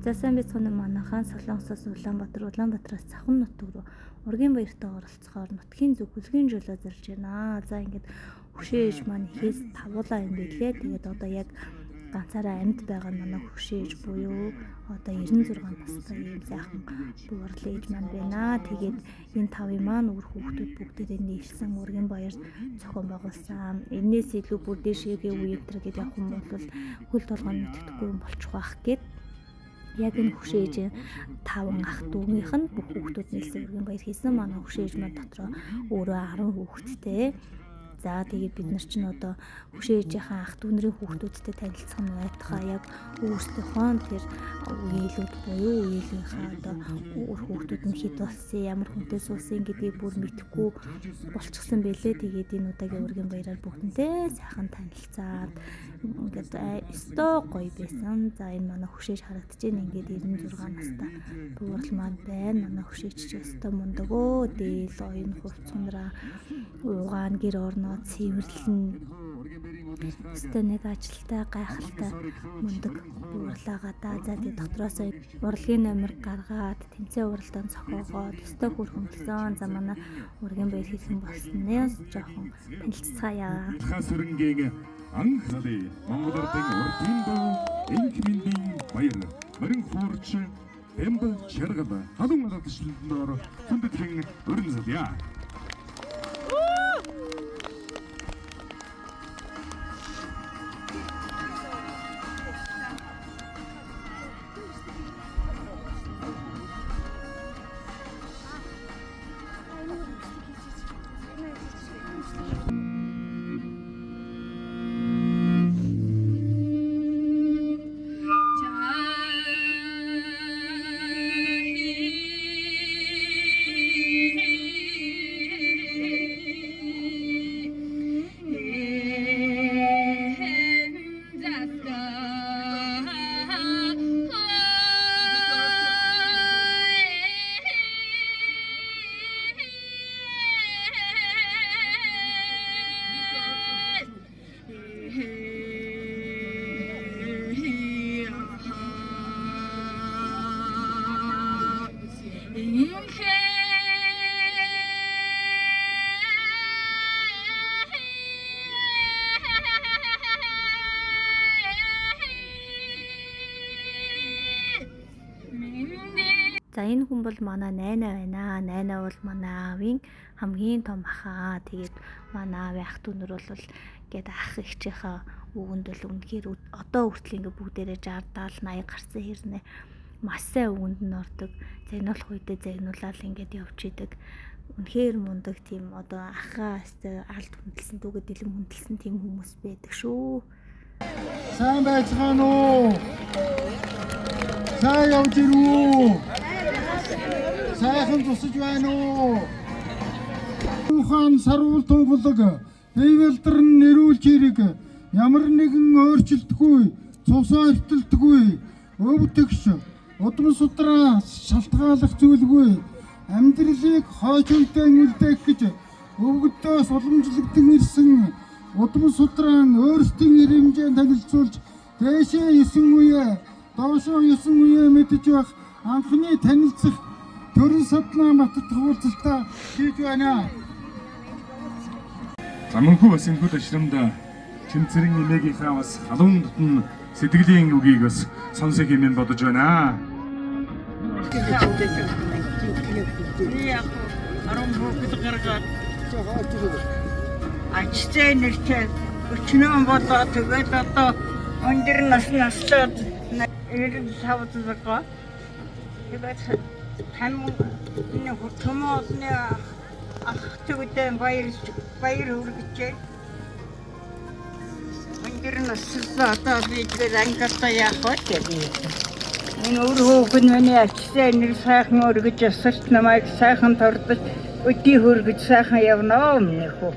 За сайн бицхан манайхан Солонгосоос Улаанбаатараас Цахан нутаг руу ургийн баяртаа оролцохоор нутгийн зөв бүлгийн жолоо зорж байна. За ингээд хөшөө ээж маань ихээс тавуулаа юм билээ. Тэгээд одоо яг ганцаараа амьд байгаа манай хөшөө ээж буюу одоо 96 настай юм сайхан буурал ээж маань байна. Тэгээд энэ тавын маань үр хүүхдүүд бүгдээрээ нийлсэн ургийн баяр зохион байгуулсан. Энээс илүү бүр дэшээгээ үе энэ гэдэг яг хүн бол хөл толгойн мэддэхгүй юм болчих واخ гэд яг энэ хөшөө ээж 5 ах дүүнийх нь бүх хүүхдүүд нийлсэн ургийн баяр хийсэн. Манай хөшөө ээж маань дотроо өөрөө 10 хүүхэдтэй. За тэгээд бид нар чинь одоо хөшөө ээжийнхээ ах дүүнэрийн хүүхдүүдтэй танилцах нь байтугай яг өөрсдийнхөө тэр үеэлүүд буюу үеэлийнхээ одоо өөр хүүхдүүд нь хэд болсон, ямар хүнтэй суусан гэдгийг бүр мэдэхгүй болчихсон байлээ. Тэгээд энэ удаагийн ургийн баяраар бүгднтэй сайхан танилцаад ингээд өстой гоё байсан. За энэ манай хөшөөж харагдаж байна. Ингээд 96 настай буурал маань байна. Манай хөшөөч ч өстой мундагөө дээл оюун хувцсанраа уугаан гэр орноо цэвэрлэн өстой нэг ажилтай гайхалтай мундаг буурлагаа да. За тий дотроос урлагийн номер гаргаад тэмцээн уралдаанд цохоогоод өстой хөрхөмлсөн. За манай ургийн баяр хийсэн болснээс жоохон танилццгаая. Хасрынгийн анхны Монгол Улсын ургийн энхминдийн баяр мөрөн хуурч эмб чаргал халуун алдашлындор хүндэтгэн өрн зэлья. За энэ хүн бол манай найна байна. Найна бол манай аавын хамгийн том ахаа. Тэгээд манай аавын ах дүүнэр бол гээд ах эгчийнхээ үгэнд бол үнэхээр одоо хүртэл ингээ бүгдээрээ 60 70 80 гарсан хэрнээ маш сайн үгэнд нь ордог. Загнуулах үедээ загнуулаад ингээд явж идэг. Үнэхээр мундаг тийм одоо ахаа алд хүндэлсэн дүүгээ дэлэн хүндэлсэн тийм хүмүүс байдаг шүү. Сайн байцгаана уу? Сайн явж ирүү? Сайхан тусаж байна уу? Ухан сарвал тунгалаг хэвэлдэрн нэрүүлж ирэг ямар нэгэн өөрчлөлтгүй цусаа эртэлдэггүй өвдөгч удам судраа шалтгааллах зүйлгүй амьдралыг хойч үйдэн үлдээх гэж өвгөдөөс уламжлагдсан ирсэн удам судрaan өөрсдийн ирэмжээр танилцуулж дээшээ 9 үе доошоо 9 үе мэдэж байх анхны танилцах төрийн садлаа матад хуулцалтаа хийж байна. Заманхүү бас энэ ташрамд тэмцэрийн эмээгийнхаа бас халуун дотн сэтгэлийн үгийг бас сонсох юм бодож байна. Ажтай нэртэй өчнөө болоо тэгээд одоо өндөр наслаад 95 байгаа. Тэгээд энэ хөтмөдний ах төгөдөө баяр хүргэжээ. Өндөр наслаа одоо би тэгээд ангалтаа яах вэ? Энэ өөрөө миний ажтай нэр сайхан өргөж өсөлт намайг сайхан тордож өдий хүргэж сайхан явнаа өмнөх үү.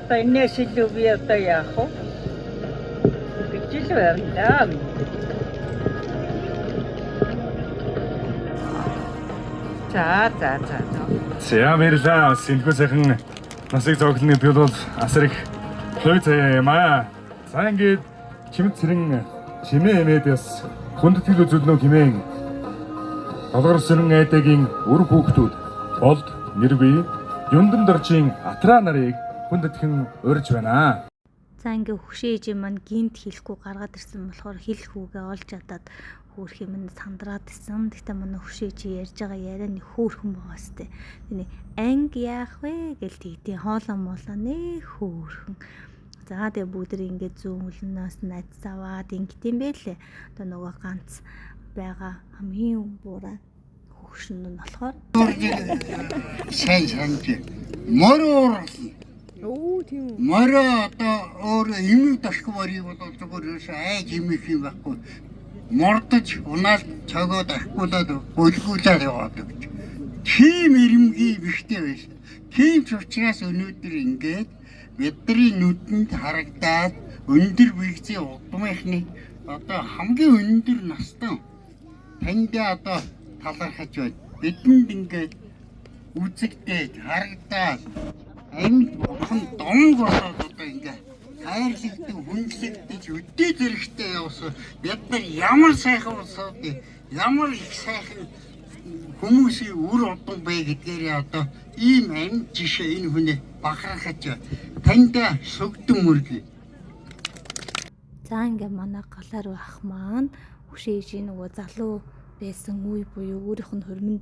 Одоо энэс илүү би одоо яах вэ? гэж л байна. За. За баярлалаа. Сэлгүү сайхан насыг зоглоны тул бол асар их лой цай юм аа. За ингээд чимэг цэрэн чимээ эмээд бас хүндэтгэл үзүүлнө хэмээн Долгорсрон айдагийн үр хүүхдүүд болд нэрвээ Юндан доржийн Атраа нарыг хүндэтгэн урьж байна. За ингээ хөшөө ээжээ маань гинт хэлэхгүй гаргаад ирсэн болохоор хэлэх үгээ олж чадаад хөөх юм сандраад исэн. Тэгтээ манай хөшөө ээжээ ярьж байгаа яриа нэг хөөхөн байгаа сте. Тэний анги яах вэ гэл тэгтээ хоолоо молоо нэ хөөхөн. За тэгээ бүгд ингээд зүүн үлнээс найз аваад ингэдэм байлээ. Одоо нөгөө ганц байгаа хамгийн буруу хөгшин нь болохоор сайн санаж мороо тийм үү. мороо одоо өөр имийг ташгүй морийг бол зүгээр айж имих юм байхгүй. Мордож унаал цогоод ахгуулаад гөлгүүлээд яваад гэж. Тийм ирэмгий биштэй байсан. Тийм ч учраас өнөөдөр ингээд бидний нүдэнд харагдаад өндөр бэлзээ удмынхны одоо хамгийн өндөр настан танд одоо талархаж байна. Бидэнд ингээд үзэгдээд харагдаад амьд бурхан донг болоод одоо ингээд хайрлагдсан хүндлэгдэж өдөө зэрэгтэй явсан. Бид нар ямар сайхан болсоо ямар их сайхан хүмүүсийн үр удам бай гэдгээрээ одоо ийм амьд жишээ энэ хүнээ бахархаж танд сүгдэн мөргий. За ингээ манай галаар байх маань хөшөө ээжийн нөгөө залуу байсан үе буюу өөрийнх нь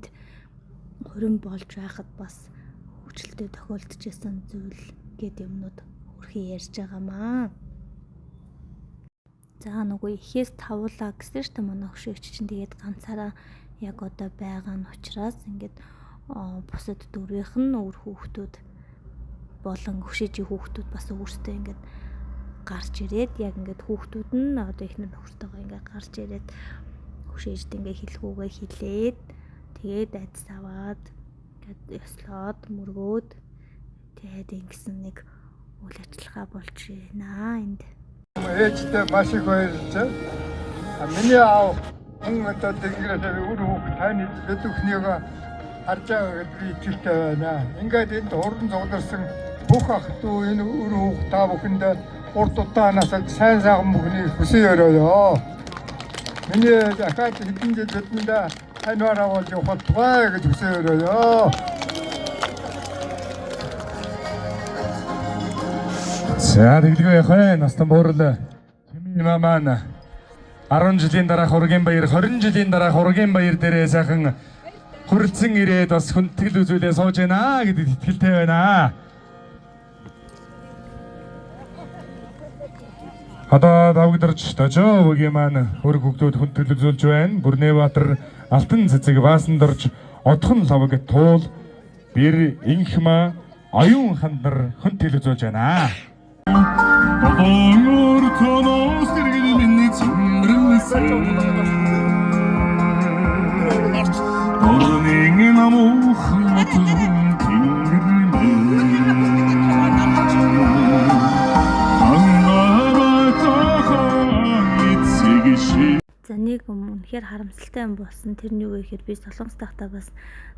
хурим болж байхад бас хөвчлөлтөд тохиолдчихсан зүйл гэдэг юмнууд хөрхий ярьж байгаамаа. За нөгөө ихээс тавуулаа гэсэн чинь манай хөшөө ээж чинь тэгээд ганцаараа яг одоо байгаа нь учраас ингээд бусад дөрвийнх нь өөр хүүхдүүд болон хөшөөжийн хүүхдүүд бас өөрсдөө ингээд гарч ирээд яг ингээд хүүхдүүд нь одоо ихнэр нөхөртөөгөө ингээд гарч ирээд хөшөөжд ингээд хэлхүүгээ хэлээд тэгээд айдас аваад ингээд ёслоод мөргөөд тэгээд ингэсэн нэг үйл ажиллагаа болж байна энд. Ээжтэй маш их баярлалаа. Миний аав одоо тэнгэрээс өөр хүүхд таны өдөхнийг харж байгаа гэдгийг итгэлтэй байна. Ингээд энд хурдан зогдорсон бүх ах トゥ энэ өөр хүүхд та бүхэнд урд удаанаас сайн сайхан бүхнийг хүсье өрөөё. Миний дахиад хэдэн жил бидэнд таньвараа болж явах тугай гэж хүсье өрөөё. За тэглэгээ яхаа настан буурал Тими мамаа 10 жилийн дараах ургийн баяр 20 жилийн дараах ургийн баяр дээрээ сайхан хүрэлцэн ирээд бас хүндэтгэл үзүүлээ сууж байна гэдэгт итгэлтэй байна. Одоо давгдарч дожоогийн маань хөр хөгдөөд хүндэтгэл үзүүлж байна. Бүрнэбаатар алтан цэцэг баасан дорж одхон лавг туул бэр инхма оюун хандар хүндэтгэл үзүүлж байна. Одоогоор тоноос дэргэний миний цэмрэнэсээ Орнын намуухан матун тэнгэрнэ За нэг үнэхээр харамсалтай юм болсон. Тэр нь юу вэ гэхээр би Солонгос тахта бас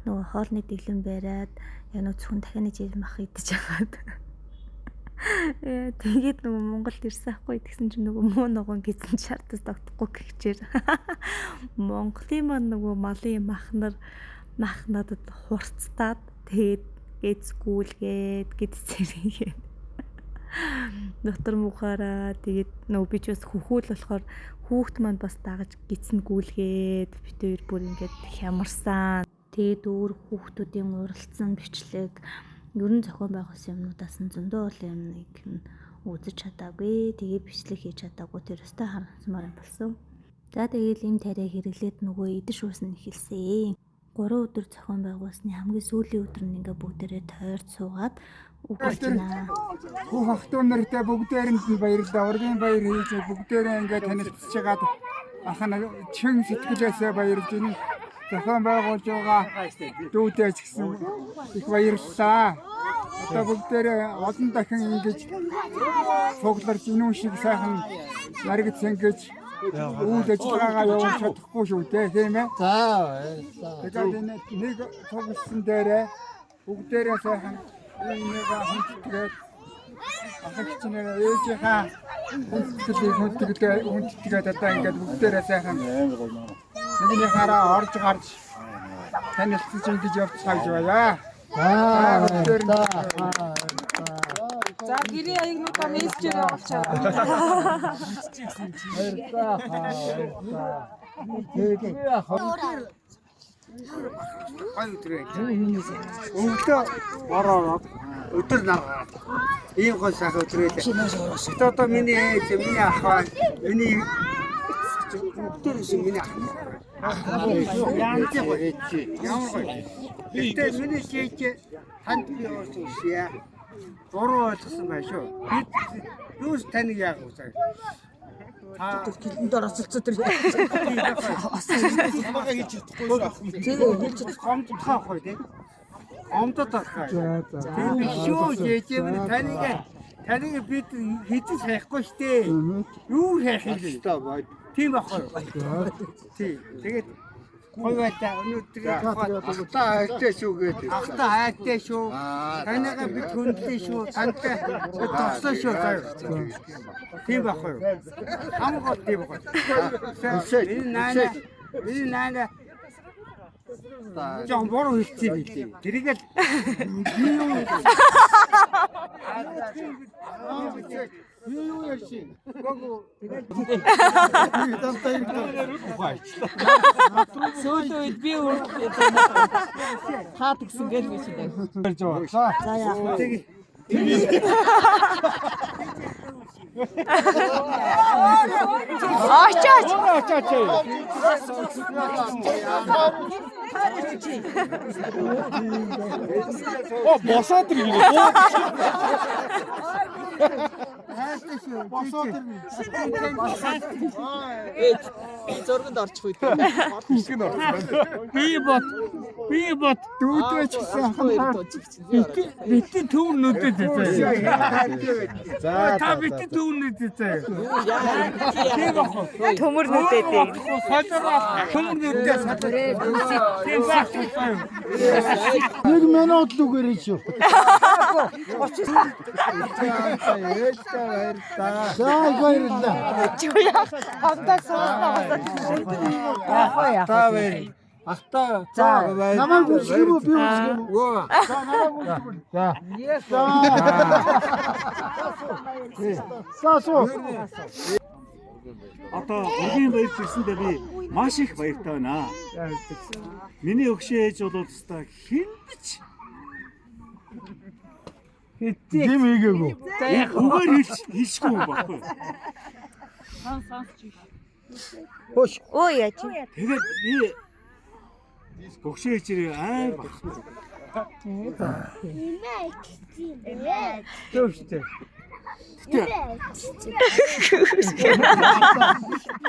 нөгөө хоолны дэглэм бариад яг нэг зөвхөн дахианы жил мах идэж хагаад. Тэгээд нөгөө Монголд ирсэн ахгүй тэгсэн чинь нөгөө муу ногоон гэсэн шаардас тогтохгүй гихчээр. Монголын маань нөгөө малын мах надад хурцтаад тэгээд гэцгүүлгээд гэдсэрийгээд. Дотор мухаараа тэгээд нөгөө би ч бас хөхөөл болохоор хүүхд маань бас дагаж гисэнгүүлгээд бит хоёр бүр ингээд хямарсан. Тэгээд өөр хүүхдүүдийн уралцсан бичлэг ер нь зохион байгуулсан юмнуудаас нь зөндөө юмныг үзэж чадаагүй. Тэгээд бичлэг хийж чадаагүй. Тэр өстэй харамсмаар болсон. За тэгээд им тариа хэрэглээд нөгөө идэж уусан эхэлсэн. 3 өдөр зохион байгуулсны хамгийн сүүлийн өдөр нь ингээ бүгдээрээ тойрч суугаад үгэж байна. Бүх ах トゥ нартай бүгдээрэнд нь баярлалаа. Ургийн баяр хийж бүгдээрээ ингээ танилцж байгаад ах нь чин сэтгэлээсээ баярлж байна. Зохион байгуулж байгаа дүүдээ ч гэсэн их баярлалаа. Одоо бүгдээрээ олон дахин ингэж цугларч инүүн шиг сайхан наригц ингэж үйл ажиллагаагаа явуулж чадахгүй шүү дээ, тийм ээ. Тэгээд нэг цугласан дээрээ бүгдээрээ сайхан энийг хэмжиж Ахагч нэр ээжийнхаа хүндэтгээд одоо ингээд бүгдээрээ сайхан миний хараа орж гарч танилцсан гэж явцгааж байна. За гэрээ аягнуудаа мессежээр явуулчаа. Өвдөө ороод өдөр наргаад ийм гол сайхан өдрөө. Одоо миний ээж, миний ах маань миний өдөр шиг миний ах. Ямар гоё. Гэтэ миний чийч ханд би уусаа. Буруу ойлгосон байх шүү. Бид юус таныг яах вэ? Гэлэнд оролцолцоо тэр. Хамаагаа хийж чадахгүй шүү. Тэгээ хийж гомд таахгүй тийм. Гомдод таахгүй. Тийм шүү жижиг таныг бид хийж хайхгүй штэ. Юу хайх юм бэ? Тийм байхгүй. Тийм. Тэгээд Хойвата өнөөдрийн ахтаа айтай шүү гэдэг. Ахтаа айтай шүү. Танайгаа бид хүндлээ шүү. Тантай бид тослоо шүү. Тийм байхгүй юу? Хамгоо тийм байхгүй. Миний наана Жон бороо хэлцээ билээ. Тэргээл юу ярьши. Гого тэгээд тантай ухаач. Сүүлийн үед би хаад гисэн гэж би чинь. За яах вэ? Очооч. Оо босоод ирнэ. Зурганд орчих үед. Би бот дүүдэж гисэн. Бити төв нүдэд зөө. За та бити төв нүдэд зөө. Төмөр нүдэд. Төмөр нүдэд садрээ. Нэг минут л үгээрээ шүү. Баярлалаа. Чуяа. Хамтаа сууснаа басаад. Та баяр. Ахта. За намайг үсгэх үү би үсгэх үү? За намайг үсгэх. За суу. Одоо өгийн баяр ирсэндээ би маш их баяртай байна. Миний өгшөө ээж бол өстой хинбич. Дим игээгүй. Үгээр хэлшгүй байхгүй. Хош. Оо яач. Тэгээд би өгшөө ээжээ ай багсан. Төвштэй.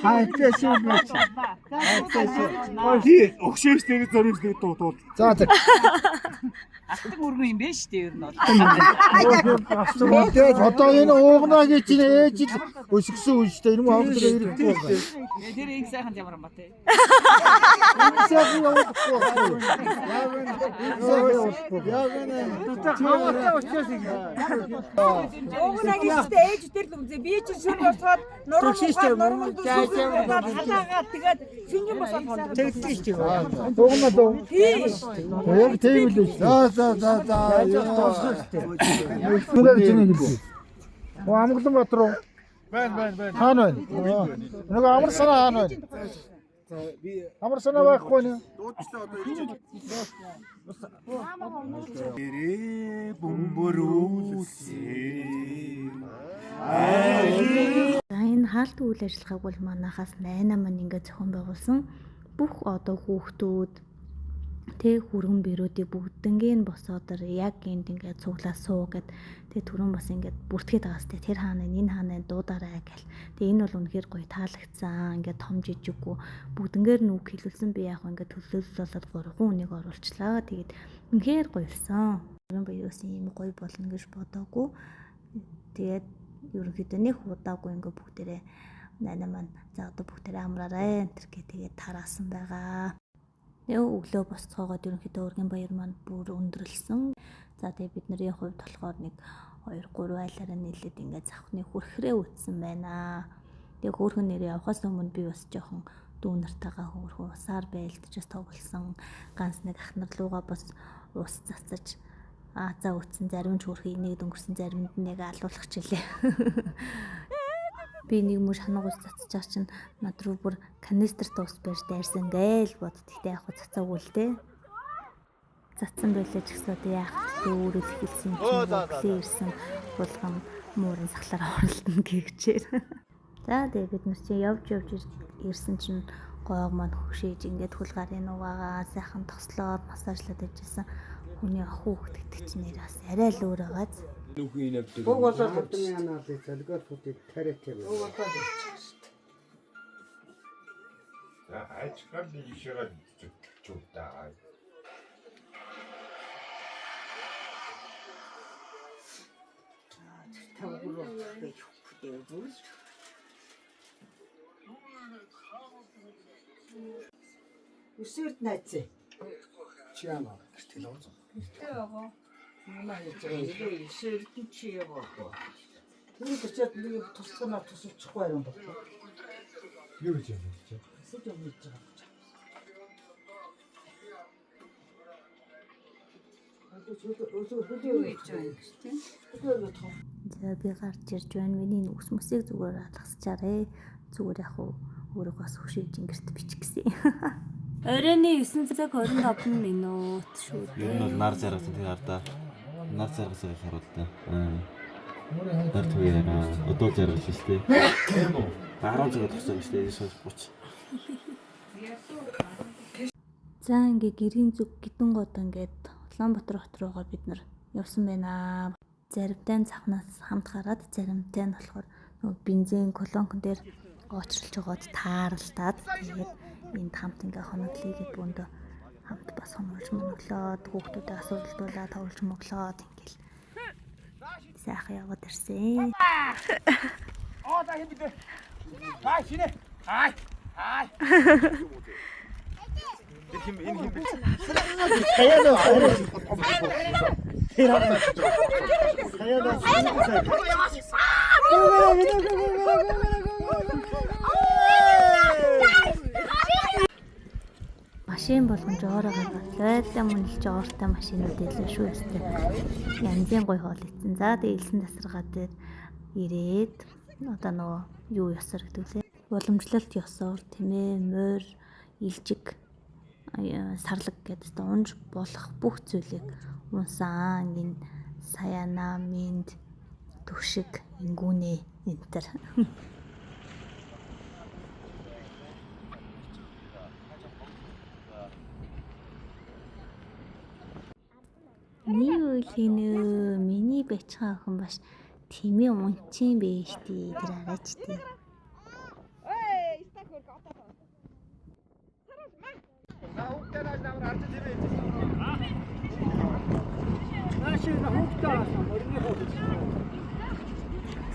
Хайтай шүү. Өгшөө ээжтэй зориулж дуу. За за. Алтан мөргөн юм байна шүү дээ ер нь бол. Тэгээд одоо энэ уугнаа гэж ээж л өсгсөн үстэй энэ мөн авдаг ирэхгүй байна. Тэр их сайхан ямар юм ба те. Сайхан явахгүй. Уугнаа гэжтэй ээж дээр л үзээ. Би чинь шүн босоод нурмал халаагаад тэгээд шинжин босоод хондоо. Тэгдэж тийм. Уугнаа дөө. Яг тийм л шүү. За. Түлэр чинь гэлээ. Амгалан Батар уу? Байна. Хаана байна? Нэг амар санаа хаана байна? Амар санаа байхгүй нэ. За энэ хаалт үйл ажиллагааг бол манайхаас 8 маань ингээд зохион байгуулсан. Бүх одоо хүүхдүүд тэг хүргэн бэрүүдийг бүгднгийн босоод яг энд ингээд цуглаа суу гэд тэг түрүүн бас ингээд бүртгээд байгаа сте тэр хаана энэ хаана дуудаарай гэл тэг энэ бол үнэхээр гоё таалагдсан ингээд том жижиггүй бүгднгээр нүг хилүүлсэн би яг ингээд төлөөлөл болоод 3 хүнийг оруулчлаа тэгээд үнэхээр гоёлсон түрүүн баярсан юм гоё болно гэж бодоогүй тэгээд ерөнхийдөө нэг удаагүй ингээд бүгдээрээ нана маань за одоо бүгдээрээ амраарай энэ гэх тэгээд тараасан байгаа. Өглөө босцоогоод ерөнхийдөө Өргөн баяр маань бүр өндөрлсөн. За тэгээ бидний хувьд болохоор нэг 2 3 айлаараа нийлээд ингээд завхны хүрхрээ үтсэн байна. Тэгээ хөөрхөн нэр явахаас өмнө би бас жоохон дүүнартайгаа хөөрхөн усаар байлдаж тоглосон. Ганц нэг ахнар лууга бас ус цацаж за үтсэн зарим ч хөөрхөн энийг дөнгөрсөн заримд нэг алуулах жилээ. Би нэг мөр шанаг ус цацаж чинь над руу бүр канистрт ус барьж дайрсан гээл бод. Тэгтээ яг цацаагүй л дээ. Цацсан байлаа ч гэсэн одоо яах вэ? Өөрөө л хэлсэн чинь ирсэн булгам муурын сахлаар оролдоно гэвчээр. За тэгээ бид нар чинь явж ирсэн чинь гоог маань хөшөөж ингээд хөл гарын нугаагаа сайхан тослоод массажлаад ажилласан. Хүний хүүхэд гэдэг чинь нэр бас арай л өөр байгааз. Уг болоод хэдэн янаа л залгаар футыг тариат юм. Уг болоод За ажигал ишэгээ чүтээ. Үсэрт найцээ. Чиама гэртэл ууз. Тэгээ манай хийж байгаа юм ширтэн чи яваа. Тэр чад нэг тусгана тусалчихгүй юм байна. Юу гэж юм бэ? Сэт юм хийж байгаа. За би гарч ирж байна. Миний нүс мүсийг зүгээр алгасчаарэ. Зүгээр яг өөрөө бас хөшөөж ингэрт бичих гэсэн. Оройны 9 цаг 25 минут шүү дээ. Ер нь бол нар заргасан тэр ардаа. Нар заргасан их харуултаа. Нар түгээрээ одоо заргалсан шүү дээ. 10 цагт туссан шүү дээ. 30. За ингээ гэрийн зүг гидэн гот ингээд Улаанбаатар хот руугаа бид нар явсан байна. Заримтай нь цавнаас хамт гараад заримтай нь болохоор нөгөө бензин колонкон дээр гоочролж байгаад тааралдаад тэгээд энд хамт ингээ хоноглоё гэд бүндө хамт бас хоногч моноглоод хүүхдүүдэд асуудалдуулаад тоглож моглоод ингээл сайхан яваад ирсэн. За хэд бэ? Шинэ. Энэ хим. Машин болгон жоороо гаргаад лойтой мөнлж жоортой машинууд илүү шүү өстэй. Янзын гой хоол ийцэн. За тэгээ элсэн тасаргаа дээр ирээд одоо нөгөө юу ёсоор гэдэг лээ. Уламжлалт ёсоор тийм ээ морь, илжиг, сарлаг гэдэг унж болох бүх зүйлийг унсан энэ саяна, минд, түшиг, ингүүнэ энтер. Миний бачгаа охин баш тэмээ унчин бэ штий тэр арайч тий.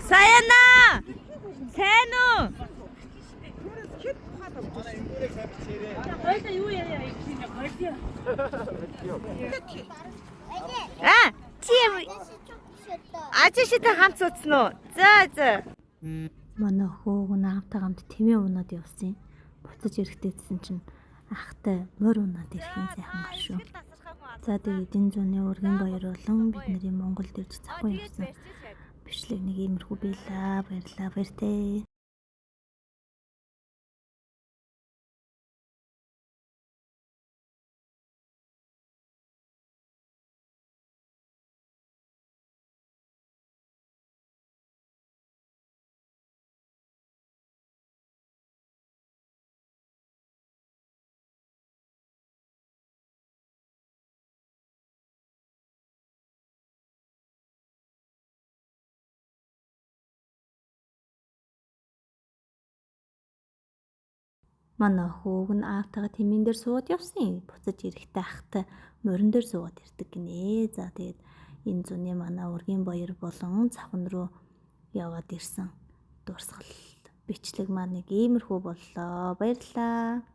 Саяна! Сайн уу? Чи Ачиштай хамт суудсан уу? За. Манай хөөг наавтай хамт тэмээ унаад явсан. Буцаж ирэхтэйсэн чинь ахтай морь унаад ирэх юм сайхан гар шүү. За тэгээд энэ зүүнний өргөн баяр болон бидний Монголд ирж цахуу явсан бичлэг нэг иймэрхүү байлаа. Баярлалаа баяртай. Манай хөөг нь аавтайгаа тэмээн дээр суугаад явсан. Буцаж ирэхдээ ахтай морин дээр суугаад ирдэг гинэ. За тэгээд энэ зүүнний манай өргөн баяр болон цавхан руу яваад ирсэн. Дурсгал бичлэг маань нэг иймэрхүү боллоо. Баярлалаа.